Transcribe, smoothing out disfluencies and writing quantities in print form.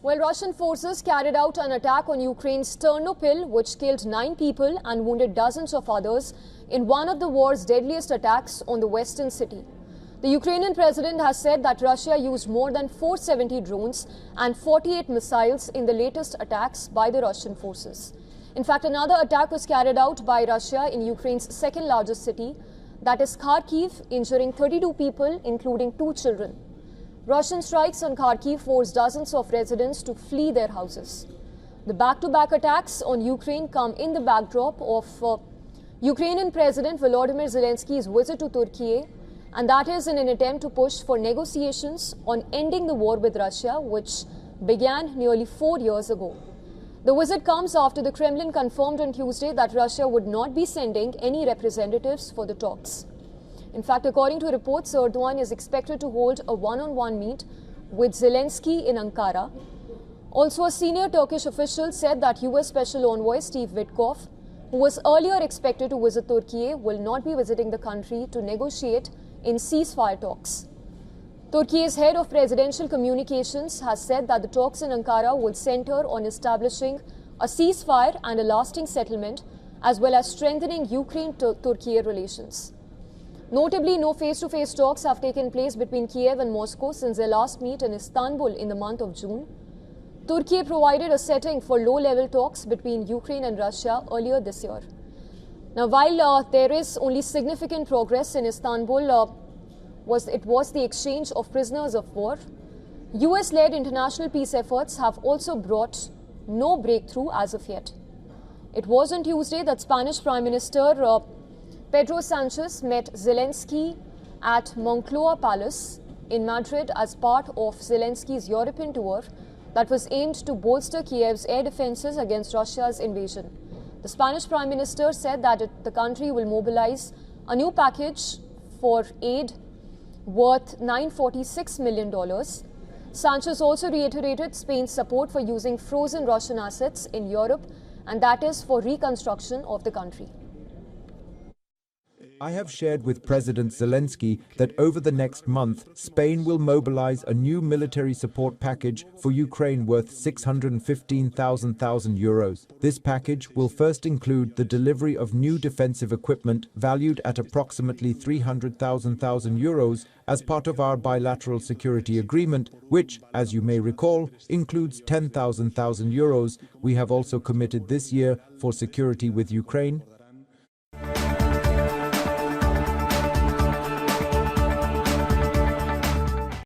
Well, Russian forces carried out an attack on Ukraine's Ternopil, which killed 9 people and wounded dozens of others in one of the war's deadliest attacks on the western city. The Ukrainian president has said that Russia used more than 470 drones and 48 missiles in the latest attacks by the Russian forces. In fact, another attack was carried out by Russia in Ukraine's second largest city, that is Kharkiv, injuring 32 people, including 2 children. Russian strikes on Kharkiv forced dozens of residents to flee their houses. The back-to-back attacks on Ukraine come in the backdrop of Ukrainian President Volodymyr Zelensky's visit to Turkey, and that is in an attempt to push for negotiations on ending the war with Russia, which began nearly 4 years ago. The visit comes after the Kremlin confirmed on Tuesday that Russia would not be sending any representatives for the talks. In fact, according to reports, Erdogan is expected to hold a one-on-one meet with Zelensky in Ankara. Also, a senior Turkish official said that US Special Envoy Steve Witkoff, who was earlier expected to visit Turkey, will not be visiting the country to negotiate in ceasefire talks. Turkey's head of presidential communications has said that the talks in Ankara will center on establishing a ceasefire and a lasting settlement, as well as strengthening Ukraine-Turkey relations. Notably, no face-to-face talks have taken place between Kiev and Moscow since their last meet in Istanbul in the month of June. Turkey provided a setting for low-level talks between Ukraine and Russia earlier this year. Now, while there is only significant progress in Istanbul, it was the exchange of prisoners of war, US-led international peace efforts have also brought no breakthrough as of yet. It was on Tuesday that Spanish Prime Minister Pedro Sanchez met Zelensky at Moncloa Palace in Madrid as part of Zelensky's European tour that was aimed to bolster Kiev's air defenses against Russia's invasion. The Spanish Prime Minister said that the country will mobilize a new package for aid worth $946 million. Sanchez also reiterated Spain's support for using frozen Russian assets in Europe, and that is for reconstruction of the country. I have shared with President Zelensky that over the next month, Spain will mobilize a new military support package for Ukraine worth 615,000 euros. This package will first include the delivery of new defensive equipment valued at approximately 300,000 euros as part of our bilateral security agreement, which, as you may recall, includes 10,000 euros. We have also committed this year for security with Ukraine